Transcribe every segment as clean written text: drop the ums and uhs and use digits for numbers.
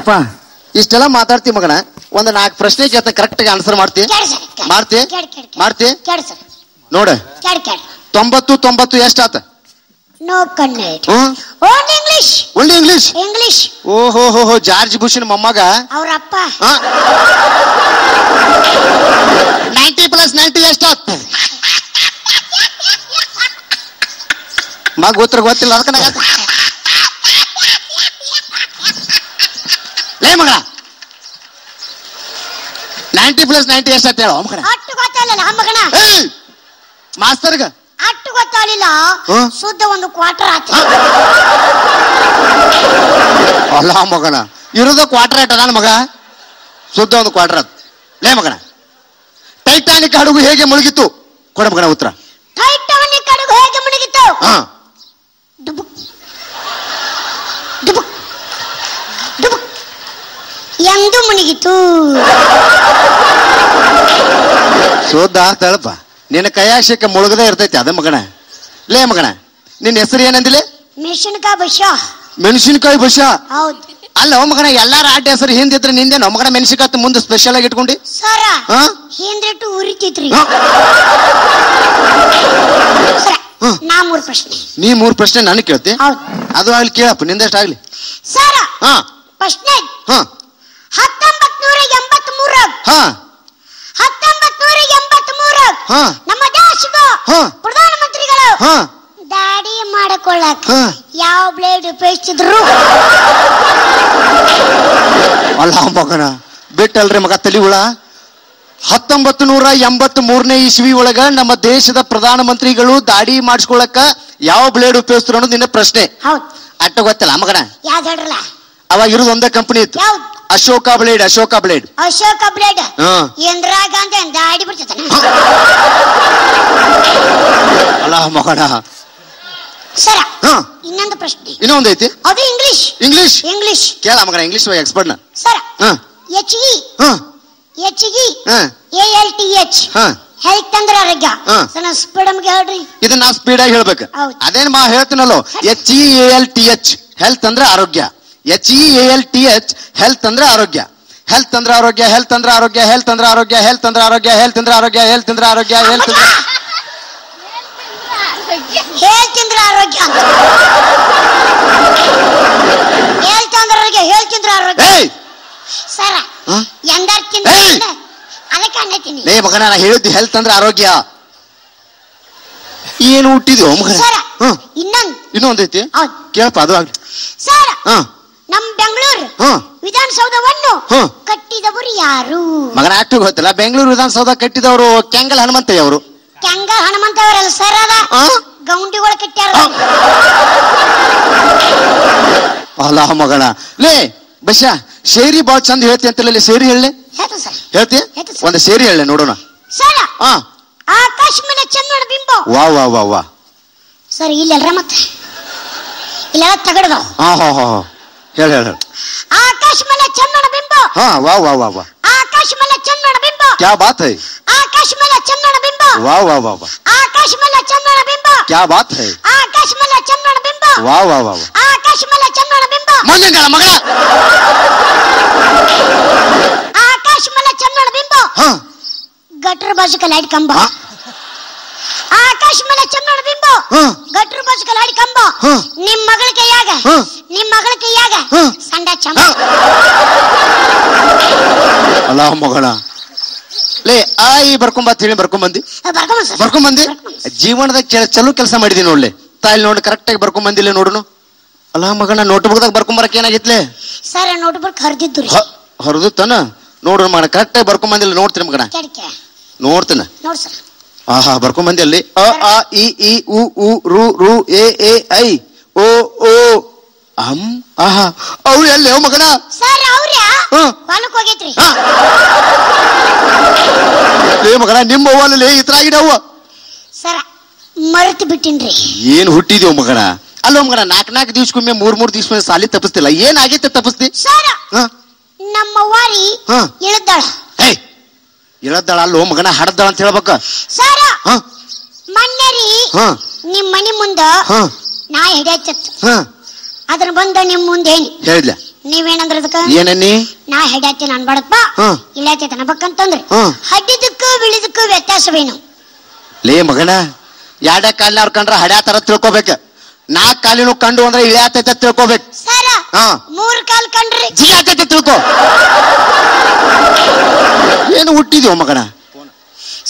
ಯಪ್ಪ ಇಷ್ಟೆಲ್ಲ ಮಾತಾಡ್ತಿ ಮಗನ, ಒಂದು 4 ಪ್ರಶ್ನೆ ಕೇಳ್ತ ಕರೆಕ್ಟ್ ಆಗಿ ಆನ್ಸರ್ ಮಾಡ್ತಿ ನೋಡ. 90 90 ಎಷ್ಟಾತ? ನೋ ಕಣ್ಣೆಟ್. Only English. ಓಹೋ ಜಾರ್ಜ್ ಬುಷನ್ ಮೊಮ್ಮಗ ಅವರಪ್ಪ. 90 + 90 ಎಷ್ಟಾತ? ಮಗ ಗೊತ್ತಿಲ್ಲ ಅದಕ್ಕ ಲೇ ಮಗ 90 + 90 ಎಷ್ಟಾತ ಹೇಳೋ ಮಗನ. ಅಟ್ಟು ಗೊತ್ತಾಗಲಿಲ್ಲ ಮಗನ. ಮಾಸ್ತರ್ಗ ಅಟ್ಟು ಗೊತ್ತಾಗಲಿಲ್ಲ. ಶುದ್ಧ ಒಂದು ಕ್ವಾರ್ಟರ್ ಆತ. ಅಲ್ಲ ಮಗನ, ಇರೋದ ಕ್ವಾರ್ಟರ್ ಆಟ ನನ್ನ ಮಗ, ಶುದ್ಧ ಒಂದು ಕ್ವಾರ್ಟರ್ ಆತ. ಲೇ ಮಗನ, ಟೈಟಾನಿಕ್ ಹಡಗು ಹೇಗೆ ಮುಳುಗಿತ್ತು? ಕೊಡ ಮಗನ ಉತ್ತರ. ಟೈಟಾನಿಕ್ ಹಡಗು ಹೇಗೆ ಮುಳುಗಿತ್ತು? ಎಂದು ಮುಳುಗಿತು. ಶುದ್ಧ ತಳಪ, ನಿನ್ನ ಕೈಯಾಶಕ್ಕೆ ಮುಳುಗದೇ ಇರ್ತೈತಿ ಅದ ಮಗನ. ಲೇ ಮಗನ, ನಿನ್ನ ಹೆಸರು ಏನಂದಿಲೆ? ಮೆಣಸಿನಕಾಯಿ ಬಶ. ಹೌದು. ಅಲ್ಲ ಮಗನ, ಎಲ್ಲಾರ ಆಟ ಹೆಸರು ಹಿಂದಿದ್ರೆ ನಿಂದೇನು ಮಗನ ಮೆಣಸಿನಕಾಯಿ ಮುಂದೆ ಸ್ಪೆಷಲ್ ಆಗಿ ಇಟ್ಕೊಂಡಿ? ಸರ ಹಿಂದಿಟ್ಟು ಉರಿತಿತ್ರಿ. ನಾ 3 ಪ್ರಶ್ನೆ. ನೀ 3 ಪ್ರಶ್ನೆ ನಾನು ಕೇಳ್ತಿ? ಅದು ಆಗ್ಲಿ, ಕೇಳಪ್ಪ ನಿಂದಷ್ಟು ಆಗ್ಲಿ. ಸರ ಪ್ರಶ್ನೆ 1983 ನಮ್ಮ ದೇಶದ ಪ್ರಧಾನಮಂತ್ರಿಗಳು ದಾಡಿ ಮಾಡಿಕೊಳ್ಳಕ ಯಾವ ಬ್ಲೇಡ್ ಉಪಯೋಗಿಸಿದ್ರು? ಅಲ್ಲ ಮಗನ, ಬಿಟ್ಟಲ್ರಿ ಮಗ ತಲಿ ಹುಳ. 1983ನೇ ಇಸ್ವಿ ಒಳಗ ನಮ್ಮ ದೇಶದ ಪ್ರಧಾನಮಂತ್ರಿಗಳು ದಾಡಿ ಮಾಡಿಸ್ಕೊಳಕ ಯಾವ ಬ್ಲೇಡ್ ಉಪಯೋಗಿಸ್ರು ಅನ್ನೋದು ನಿನ್ನ ಪ್ರಶ್ನೆ. ಅಟ್ಟ ಗೊತ್ತಲ್ಲ ಮಗನ. ಯಾವ್ದು ಹೇಳ್ರಲ್ಲ? ಅವಾಗ ಇರೋದು ಒಂದೇ ಕಂಪನಿ ಇತ್ತು, ಅಶೋಕ ಬ್ಲೇಡ್. ಇಂದಿರಾ ಗಾಂಧಿ ದಾಡಿ ಬಿಡ್ತಾನ. ಅಲ್ಲ ಮಗನ. ಸರ ಇನ್ನೊಂದು ಪ್ರಶ್ನೆ. ಇನ್ನೊಂದೈತಿ, ಅದು ಇಂಗ್ಲಿಷ್. ಕೇಳ ಮಗನ, ಇಂಗ್ಲಿಷ್ ಎಕ್ಸ್ಪರ್ಟ್ ನ. ಸರ HEALTH ಹೆಲ್ತ್ ಅಂದ್ರೆ ಆರೋಗ್ಯ. ಸ್ಪೀಡ್ ನಮ್ಗೆ ಹೇಳ್ರಿ. ಇದನ್ನ ನಾವು ಸ್ಪೀಡ್ ಆಗಿ ಹೇಳ್ಬೇಕು. ಅದೇನ್ ಮಾ ಹೇಳ್ತೀನಲ್ಲೋ, HEALTH ಹೆಲ್ತ್ ಅಂದ್ರೆ ಆರೋಗ್ಯ. HEALTH ಹೆಲ್ತ್ ಅಂದ್ರೆ ಆರೋಗ್ಯ. ಹೆಲ್ತ್ ಅಂದ್ರೆ ಆರೋಗ್ಯ. ಹೆಲ್ತ್ ಅಂದ್ರೆ ಆರೋಗ್ಯ. ಹೆಲ್ತ್ ಅಂದ್ರೆ ಆರೋಗ್ಯ. ಹೆಲ್ತ್ ಅಂದ್ರೆ ಆರೋಗ್ಯ. ಹೆಲ್ತ್ ಅಂದ್ರೆ ಆರೋಗ್ಯ. ಹೆಲ್ತ್ ಅಂದ್ರೆ ಆರೋಗ್ಯ. ಹೆಲ್ತ್ ಅಂದ್ರೆ ಆರೋಗ್ಯ. ಹೆಲ್ತ್ ಅಂದ್ರೆ ಆರೋಗ್ಯ. ಹೆಲ್ತ್ ಅಂದ್ರೆ ಆರೋಗ್ಯ. ಸರ ಲೇ ಮಗನ, ನಾ ಹೇಳಿದ್ದು ಹೆಲ್ತ್ ಅಂದ್ರೆ ಆರೋಗ್ಯ. ಏನು ಹುಟ್ಟಿದ್ಯೋ ಮಗನ? ಇನ್ನೊಂದೈತಿ, ಕೇಳಪ್ಪ ಅದು ಆಗ್ಲಿ. ಸರ ನಮ್ ಬೆಂಗಳೂರು ವಿಧಾನಸೌಧವನ್ನು ಕಟ್ಟಿದವರು ಯಾರು? ಮಗನ ಅಷ್ಟು ಗೊತ್ತಿಲ್ಲ. ಬೆಂಗಳೂರು ವಿಧಾನಸೌಧ ಕಟ್ಟಿದವರು ಕೆಂಗಲ್ ಹನುಮಂತಯ್ಯ ಅವರು. ಕೆಂಗಲ್ ಹನುಮಂತಯ್ಯವರಲ್ಲ ಸರ್, ಅದ ಗೌಂಡಿಗಳು ಕಟ್ಟ್ಯಾರ. ಅಲ್ಲ ಮಗನ. ಲೇ ಬಶ, ಶೇರಿ ಬಾಳ್ ಚಂದ ಹೇಳ್ತಿ ಅಂತಲ್ಲ, ಸೇರಿ ಹೇಳಿ. ಹೇಳ್ತಿ? ಒಂದು ಸೇರಿ ಹೇಳಿ ನೋಡೋಣ. ಆಕಾಶ ಮೇಲೆ ಚಂದ್ರನ ಬಿಂಬ. ವಾ ವಾ ವಾ ವಾ. ಸರಿ ಇಲ್ಲೆಲ್ರ ಮತ್ತೆ ಇಲ್ಲೆಲ್ಲ ತಗಡ್ದ. ಹೇಳ. ಆಕಾಶ ಮೇಲೆ ಚಂದ್ರನ ಬಿಂಬ. ವಾ ವಾ ವಾ ವಾ. ಆಕಾಶ ಮೇಲೆ ಚಂದ್ರನ ಬಿಂಬ. ಕ್ಯಾ ಬಾತ್ ಹೈ. ಆಕಾಶ ಮೇಲೆ ಚಂದ್ರನ ಬಿಂಬ. ವಾ ವಾ ವಾ ವಾ. ಆಕಾಶ ಮೇಲೆ ಚಂದ್ರನ ಬಿಂಬ. ಕ್ಯಾ ಬಾತ್ ಹೈ. ಆಕಾಶ ಮೇಲೆ ಚಂದ್ರನ ಬಿಂಬ. ವಾ ವಾ ವಾ ವಾ. ಆಕಾಶ ಮೇಲೆ ಚಂದ್ರನ ಬಿಂಬ. ಮಂಜಂಗಳ ಮಗಳ. ಆಕಾಶ ಮೇಲೆ ಚಂದ್ರನ ಬಿಂಬ. ಗಟ್ರ ಬಾಜುಕ ಲೈಟ್ ಕಂಬ. ಆಕಾಶ ಮೇಲೆ ಚಂದ್ರನ ಬಿಂಬ. ಗಟ್ರ ಬಾಜುಕ ಲೈಟ್ ಕಂಬ. ನಿಮ್ ಮಗಳ ಕೈಯಾಗ ಸಂಡ ಚಂಬ. ಅಲ್ಲ ಮಗಳ. ಲೇ ಆಯಿ ಬರ್ಕೊಂಬತ್ ಹೇಳಿ ಬರ್ಕೊಂಬಂದಿ. ಜೀವನದಾಗ ಚಲೋ ಕೆಲಸ ಮಾಡಿದೀನಿ ನೋಡ್ಲಿ. ತಾಯಿಲ್ ನೋಡಿ ಕರೆಕ್ಟ್ ಆಗಿ ಬರ್ಕೊಂಬಂದಿಲ್ಲ ನೋಡುನು. ಅಲ್ಲ ಮಗನ, ನೋಟ್ಬುಕ್ದಾಗ ಬರ್ಕೊಂಬರಕ್ ಏನಾಗಿತ್ಲೆ? Sir notebook ಹರಿದಿದ್ದು. ಹರಿದುತ್ತಾನ ನೋಡ್ರಿ ಮಗನ, ಕರೆಕ್ಟ್ ಆಗಿ ಬರ್ಕೊಂಬಂದಿಲ್ಲ. ನೋಡ್ತೀನಿ ಮಗನ, ನೋಡ್ತೀನಿ. ಆಹಾ, ಬರ್ಕೊಂಬಂದಿ ಅಲ್ಲಿ. ಅ ಆ ಇ ಈ ಉ ಉ ರು ರು ಎ ಎ ಐ ಓ ಓ ಅಂ ಆಹಾ. ಅವ್ರು ಎಲ್ಲಿ ಮಗನ? ಸರ್ ಅವ್ರ್ಯಾ ಹೊಲಕ್ಕೆ ಹೋಗೈತ್ರಿ. ಲೇ ಮಗನ, ನಿಮ್ಮ ಅವ್ವಲ್ಲಿ ಈ ತರ ಆಗಿದೆ ಅವ್ವ. ಸರ ಮರೆತು ಬಿಟ್ಟಿನ್ರಿ. ಏನ್ ಹುಟ್ಟಿದ್ಯೋ ಮಗನ? ಅಲ್ಲ ಮಗನ, 4 ದಿವ್ಸಕ್ಕೊಮ್ಮೆ 3 ದಿವ್ಸ ಸಾಲಿ ತಪ್ಪಿಸ್ತಿಲ್ಲ. ಏನಾಗೈತೆ ತಪ್ಪಿಸ್ತಿ? ಸರ ನಮ್ಮ ವಾರಿ ಇಳದ್ದಾಳ. ಇಳದ್ದಾಳ ಅಲ್ಲೋ ಮಗನ, ಹಡದ್ದಾಳ ಅಂತ ಹೇಳ್ಬೇಕ. ಸರ ಮೊನ್ನೆರಿ ನಿಮ್ ಮನಿ ಮುಂದ ನಾ ಹಿಡಿಯಚ್ಚತ್ತು. ಅದನ್ನ ಬಂದ ನಿಮ್ ಮುಂದೆ ಹೇಳಿದ್ಲ ನೀವೇನಂದ್ರ ಅದಕ್ಕ ಏನನ್ನಿ ನಾ ಹೆಡಾತಿ ಅನ್ಬಾಡಪ್ಪ ಇಲ್ಲೈತೆ ಅನ್ಬೇಕಂತಂದ್ರಿ ಹಡ್ಡಿದಕ್ಕೂ ಬಿಳಿದಕ್ಕೂ ವ್ಯತ್ಯಾಸವೇನು ಲೇ ಮಗನ ಎರಡ ಕಾಲಿನ ಅವ್ರ ಕಂಡ್ರ ಹಡ್ಯಾ ತರ ತಿಳ್ಕೊಬೇಕು 4 ಕಾಲಿನೂ ಕಂಡು ಅಂದ್ರೆ ಇಳಿಯಾತೈತೆ ತಿಳ್ಕೊಬೇಕು ಸರ 3 ಕಾಲ್ ಕಂಡ್ರಿ ಜಿಗಾತೈತೆ ತಿಳ್ಕೊ ಏನು ಹುಟ್ಟಿದ್ಯೋ ಮಗನ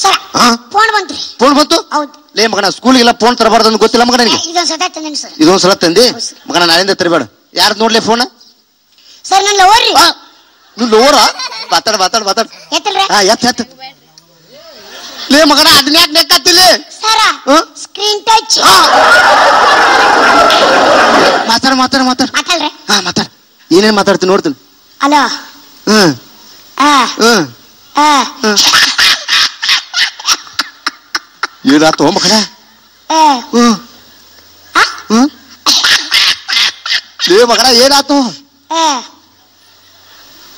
ಸರ ಫೋನ್ ಬಂತ್ರಿ ಫೋನ್ ಬಂತು ಹೌದು ಲೇ ಮಗನ ಸ್ಕೂಲಿಗೆಲ್ಲ ಫೋನ್ ತರಬಾರ್ದು ಅಂತ ಗೊತ್ತಿಲ್ಲ ಮಗನ ನಿನಗೆ ಇದೊಂದ್ಸಲ ತಂದೇನಿ ಸರ್ ಇದೊಂದ್ಸಲ ತಂದಿ ಮಗನ ನಾಳೆಯಿಂದ ತರಬೇಡ ಯಾರು ನೋಡ್ಲಿ ಫೋನ್ ಸರ್ ನನ್ನ ಲವರ್ರಿ ನೀವು ಲೋರ ಮಾತಾಡ ಮಾತಾಡ ಮಾತಾಡ ಎತ್ತಲ್ರಿ ಎತ್ತ ಲೇ ಮಗನ ಅದನ್ಯಾಕ್ ನೆಕ್ಕತ್ತಿಲ್ಲ ಸರ ಸ್ಕ್ರೀನ್ ಟಚ್ ಮಾತಾಡ ಮಾತಾಡ ಮಾತಾಡ ಮಾತಾಡ್ರಿ ಮಾತಾಡ ಏನೇನ್ ಮಾತಾಡ್ತೀನಿ ನೋಡ್ತೀನಿ ಹಲೋ ಏನಾತು ಮಗನ ಲೇ ಮಗನ ಏನಾತು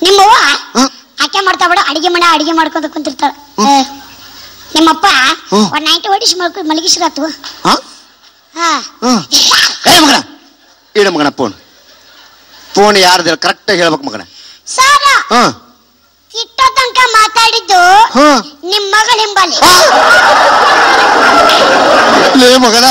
ನಿಮ್ಮವ್ವ ಆಕೆ ಮಾಡ್ತಾ ಬಿಡ ಅಡಿಗೆ ಮಾಡ್ಕೊಂತ ಕುಂತಿರ್ತಾಳ ನಿಮ್ಮಪ್ಪ ಒಂದ್ ನೈಟ್ ಹೊಡಿಸಿ ಮಲಗಿಸ್ರಾತು ಮಗನ ಇಡ ಮಗನ ಫೋನ್ ಯಾರ್ದ ಕರೆಕ್ಟ್ ಆಗಿ ಹೇಳ್ಬೇಕು ಮಗನ ಸಾರ ಇಟ್ಟ ತನಕ ಮಾತಾಡಿದ್ದು ನಿಮ್ ಮಗಳ ಹಿಂಬಾಲಿ ಲೇ ಮಗನ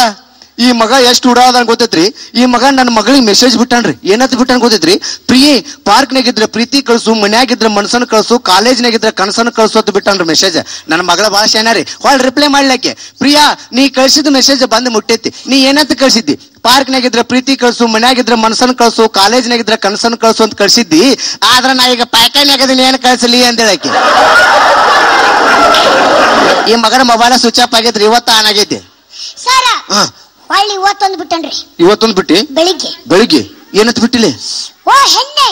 ಈ ಮಗ ಎಷ್ಟು ಉಡಾದಂಗ ಗೊತ್ತೈತ್ರಿ ಈ ಮಗ ನನ್ನ ಮಗಳಿಗೆ ಮೆಸೇಜ್ ಬಿಟ್ಟಾನ್ರಿ ಏನಂತ ಬಿಟ್ಟಾನ ಗೊತ್ತೈತ್ರಿ ಪ್ರಿಯೇ ಪಾರ್ಕ್ನಾಗಿದ್ರೆ ಪ್ರೀತಿ ಕಳ್ಸು ಮನ್ಯಾಗಿದ್ರೆ ಮನ್ಸನ್ ಕಳ್ಸು ಕಾಲೇಜ್ನಾಗಿದ್ರೆ ಕನಸನ್ ಕಳ್ಸು ಅಂತ ಬಿಟ್ಟಾನ್ರಿ ಮೆಸೇಜ್ ನನ್ನ ಮಗಳ ಭಾಳ ಶಾನ್ಯಾರಿ ಹೊಳ್ ರಿಪ್ಲೈ ಮಾಡ್ಲಿಕ್ಕೆ ಪ್ರಿಯಾ ನೀ ಕಳ್ಸಿದ ಮೆಸೇಜ್ ಬಂದು ಮುಟ್ಟೈತಿ ನೀ ಏನಂತ ಕಳ್ಸಿದ್ದಿ ಪಾರ್ಕ್ನಾಗಿದ್ರೆ ಪ್ರೀತಿ ಕಳ್ಸು ಮನ್ಯಾಗಿದ್ರೆ ಮನ್ಸನ್ ಕಳ್ಸು ಕಾಲೇಜ್ನಾಗಿದ್ರೆ ಕನಸನ್ ಕಳ್ಸು ಅಂತ ಕಳ್ಸಿದ್ದಿ ಆದ್ರ ನಾ ಈಗ ಪ್ಯಾಕನ್ಯಾಗದೀನಿ ಏನ್ ಕಳ್ಸಲಿ ಅಂತ ಹೇಳಕ್ಕೆ ಈ ಮಗನ ಮೊಬೈಲ್ ಸ್ವಿಚ್ ಆಫ್ ಆಗೈತ್ರಿ ಇವತ್ತು ಆನ್ ಆಗೈತಿ ಸರ ಹೊಳ್ಳಿ ಇವತ್ತೊಂದು ಬಿಟ್ಟನ್ರಿ ಇವತ್ತೊಂದು ಬಿಟ್ಟಿ ಬೆಳಿಗ್ಗೆ ಏನತ್ ಬಿಟ್ಟಿಲ್ಲ ಓ ಹೆಣ್ಣೆ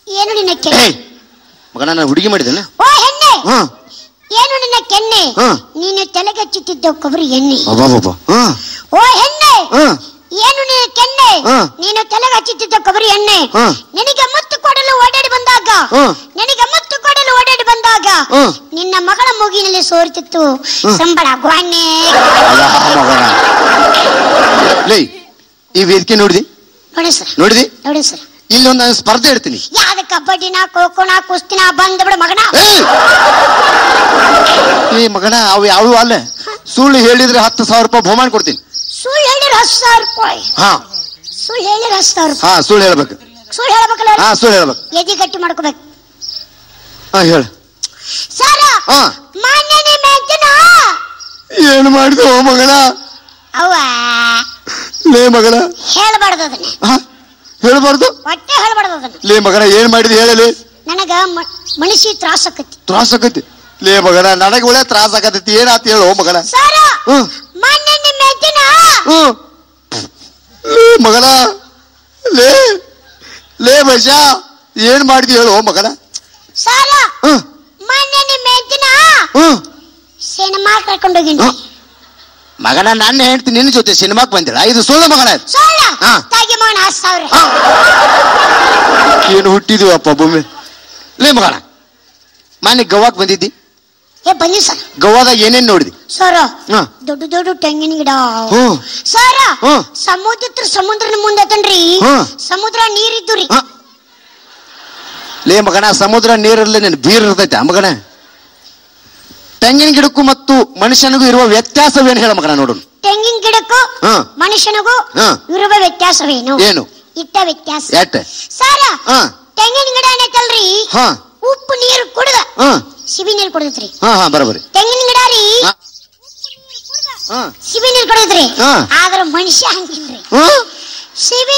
ಏನು ನಿನ್ನ ಕೆನ್ನೆ ಮಗನ ನಾನು ಹುಡುಗಿ ಮಾಡಿದ್ದೇನೆ ಓ ಹೆಣ್ಣೆ ಏನು ನಿನ್ನ ಕೆನ್ನೆ ನೀನು ತಲೆಗಚ್ಚುತ್ತಿದ್ದ ಕೊಬ್ಬರಿ ಎಣ್ಣೆ ಓ ಹೆಣ್ಣೆ ಏನು ನಿನ್ನ ಕೆನ್ನೆ ನೀನು ತಲೆಗಚ್ಚುತ್ತಿದ್ದ ಕೊಬ್ಬರಿ ಎಣ್ಣೆ ನಿನಗೆ ಮುತ್ತು ಕೊಡಲು ಓಡಾಡಿ ಬಂದಾಗ ನಿನ್ನ ಮಗಳ ಮೂಗಿನಲ್ಲಿ ಸೋರ್ತಿತ್ತು ಸಂಬಳ ಗ್ವಾಣ್ಣೆ ಈ ವೇದಿಕೆ ನೋಡಿದಿ ನೋಡಿ ಸರ್ ಇಲ್ಲೊಂದು ಸ್ಪರ್ಧೆ ಇಡ್ತೀನಿ ಯಾವ್ದು ಕಬಡ್ಡಿನ ಖೋಖೋನ ಕುಸ್ತಿನ ಬಂದ್ ಬಿಡ ಮಗನ ಈ ಮಗನ ಅವು ಯಾವ ಅಲ್ಲ ಸುಳ್ಳು ಹೇಳಿದ್ರೆ 10,000 ರೂಪಾಯಿ ಬಹುಮಾನ ಕೊಡ್ತೀನಿ ಸುಳ್ಳು ಹೇಳಿದ್ರೆ 10,000 ರೂಪಾಯಿ ಸುಳ್ಳು ಹೇಳಿದ್ರೆ 10,000 ರೂಪಾಯಿ ಸುಳ್ಳು ಹೇಳ್ಬೇಕು ಸುಳ್ಳು ಹೇಳ್ಬೇಕು ಎದಿ ಗಟ್ಟಿ ಮಾಡ್ಕೋಬೇಕು ಹೇಳು ಸರ ಮಾನ್ಯ ನಿಮ್ಮ ಹೆಂಡತಿನ ಏನು ಮಾಡಿದ ಮಗನ ಅವ್ವ ಲೇ ಮಗನ ಹೇಳ್ಬಾರ್ದು ಅದನ್ನ ಹೇಳ್ಬಾರ್ದು ಒಟ್ಟೆ ಹೇಳ್ಬಾರ್ದು ಅದನ್ನ ಲೇ ಮಗನ ಏನ್ ಮಾಡಿದ ಹೇಳಲಿ ನನಗ ಮನಸ್ಸಿ ತ್ರಾಸಕತಿ ಲೇ ಮಗನ ನನಗೆ ಒಳ್ಳೆ ತ್ರಾಸ ಆಗತೈತಿ ಏನಾತ ಹೇಳು ಮಗನ ಸರ ಮಾನ್ಯ ನಿಮ್ಮ ಹೆಂಡತಿನ ಲೇ ಮಗನ ಲೇ ಬೈಶ ಏನ್ ಮಾಡಿದಿ ಹೇಳು ಮಗನ ಸರ ಮಾನ್ಯ ನಿಮ್ಮ ಹೆಂಡತಿನ ಸಿನಿಮಾ ಕರ್ಕೊಂಡೋಗಿನಿ ಮಗನ ನನ್ನ ಹೆಂಡತಿ ನಿನ್ನ ಜೊತೆ ಸಿನಿಮಾಕ್ ಬಂದಿಲ್ಲ ಇದು ಸುಳ್ಳು ಮಗನ ತಾಗಿ ಮಗನ 10,000 ಏನು ಹುಟ್ಟಿದೀವಪ್ಪ ಭೂಮಿ ಲೇ ಮಗನ ಮಾನ್ಯ ಗೋವಾಕ್ ಬಂದಿದ್ದಿ ಬನ್ನಿ ಸರ್ ಗೋವಾದಾಗ ಏನೇನ್ ನೋಡಿದಿ ಸರ ದೊಡ್ಡ ದೊಡ್ಡ ತೆಂಗಿನ ಗಿಡ ಸರ ಸಮುದ್ರದ ಮುಂದೆ ತನ್ರಿ ಸಮುದ್ರ ನೀರಿದ್ದು ರೀ ಲೇ ಮಗನ ಸಮುದ್ರ ನೀರಲ್ಲಿ ನೀನು ಬೀರ್ ಇರ್ತೈತೆ ಮಗನ ತೆಂಗಿನ ಗಿಡಕ್ಕೂ ಮತ್ತು ಮನುಷ್ಯನಿಗೂ ಇರುವ ವ್ಯತ್ಯಾಸವೇನು ಹೇಳ ಮಗನ ನೋಡು ತೆಂಗಿನ ಗಿಡಕ್ಕೂ ಮನುಷ್ಯನಿಗೂ ಇರುವ ವ್ಯತ್ಯಾಸವೇನು ಏನು ಇಟ್ಟ ವ್ಯತ್ಯಾಸ ಸರ ತೆಂಗಿನ ಗಿಡ ಏನೈತಲ್ರಿ ಉಪ್ಪು ನೀರು ಕುಡ್ದ ಸಿಬಿ ನೀರು ಕುಡಿದ್ರಿ ಬರೋಬರಿ ತೆಂಗಿನ ಗಿಡ ರೀ ಸಿಬಿ ನೀರು ಕುಡಿದ್ರಿ ಆದ್ರ ಮನುಷ್ಯ ಹಂಗಿಲ್ರಿ ಸಿಬಿ